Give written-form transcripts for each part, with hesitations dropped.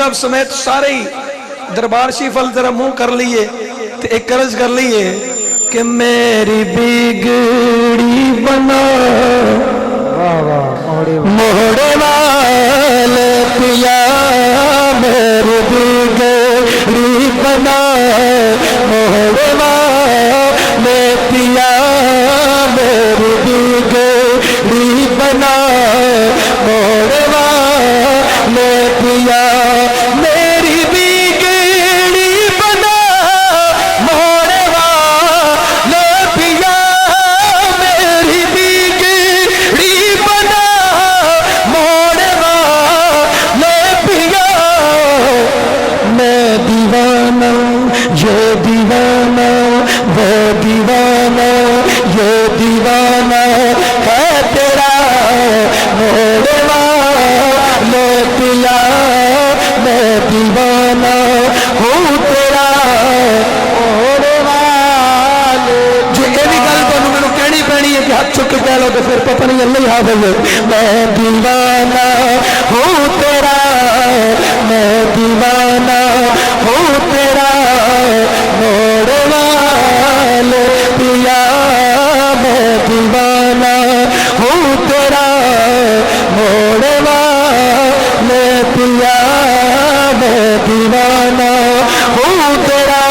صاحب سمیت سارے ہی دربار شریف ال ذرا منہ کر لیے تو ایک عرض کر لیے کہ میری بگڑی بنا موڑے والے پیا، میری بگڑی بنا موڑے والے پیا، میری بگڑی بنا موڑے والے پیا، میری بگڑی بنا موڑے والے پیا، میری بگڑی بنا موڑے والے پیا، میں دیوانہ یہ دیوانہ وہ دیوانہ یہ دیوانہ ہے تیرا موڑے والے پیا، میں دیوانہ ہوں تیرا موڑے والے۔ جی یہ بھی گل تمہیں میرے کہنی پینی ہے کہ ہاتھ چک کے کہہ لو تو پھر پتہ نہیں اللہ حافظ ہے۔ میں دیوانہ ہوں تیرا، میں دیوانہ ہوں تیرا موڑے والے پیا، میں دیوانہ ہوں تیرا موڑے والے پیا، میں دیوانہ ہوں تیرا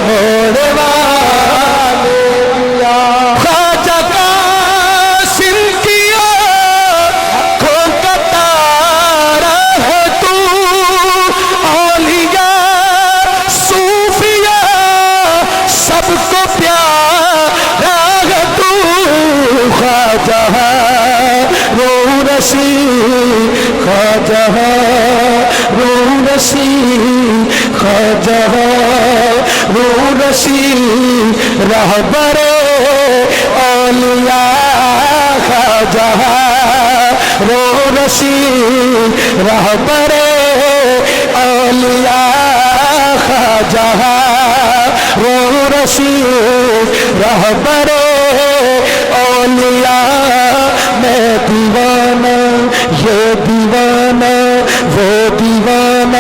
موڑے والے پیا۔ خواجہ قاسم کی آنکھوں کا تارا ہے تو، اولیاء صوفیاء سب کو پیارا ہے تو، خواجہ رو رشید خواجہ رو رشید خواجہ رو رشید رہبر اولیاء، خواجہ رو رشید رہبر اولیاء، خواجہ رو رشید رہبر اولیاء، میں دیوانہ یہ دیوانہ وہ دیوانہ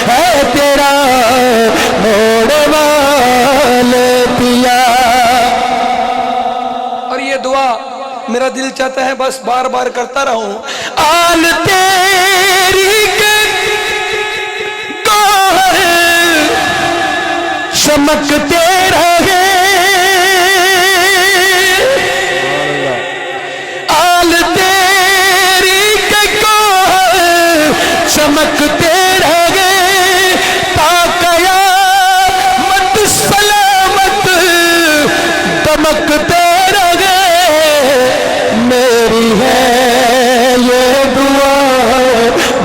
ہے تیرا موڑے والے پیا۔ اور یہ دعا میرا دل چاہتا ہے بس بار بار کرتا رہوں۔ آل تیری کے گوہر چمکتے رہے، آل تیری کے گوہر چمکتے رہے، تا قیامت سلامت دمکتے رہے، میری ہے یہ دعا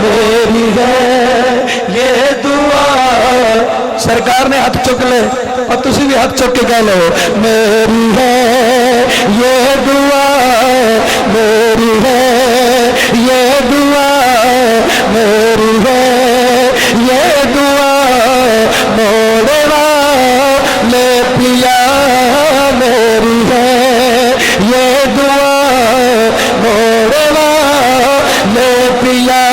میری ہے یہ دعا۔ سرکار نے ہاتھ چک لے اور تسی بھی ہاتھ چک کے کہہ لو، میری ہے یہ دعا میری ہے یہ دعا میری ہے یہ دعا، موڑے والے پیا، میری ہے یہ دعا موڑے والے پیا،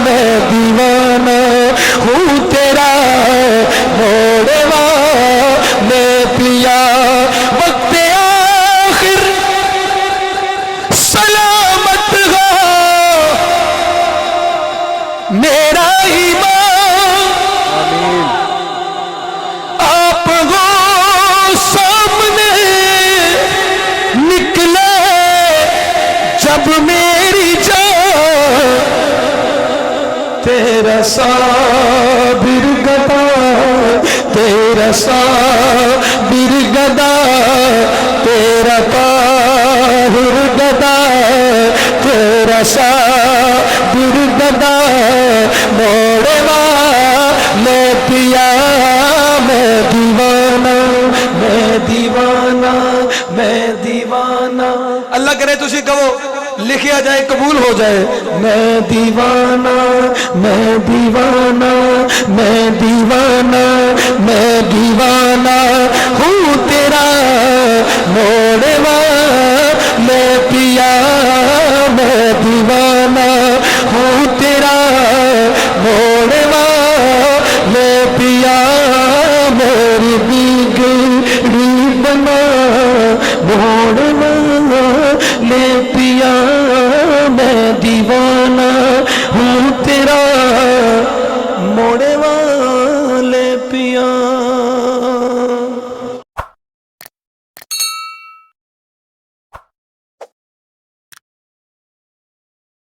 میں دیوانہ ہوں تیرا موڑے والے پیا، وقت آخر سلامت ہو میرا ایمان، آپ ہو سامنے نکلے جب میری جان، تیرا صابر گدا تیرا صابر گدا تیرا طاہر گدا تیرا صابر گدا، موڑے والے پیا، میں دیوانہ میں دیوانہ میں دیوانہ۔ اللہ کرے تسی کہو لکھیا جائے قبول ہو جائے، میں دیوانہ میں دیوانہ میں دیوانہ میں دیوانہ ہوں تیرا موڑے والے پیا، میں دیوانہ ہوں تیرا موڑے موڑ والے پیا میں دیوانہ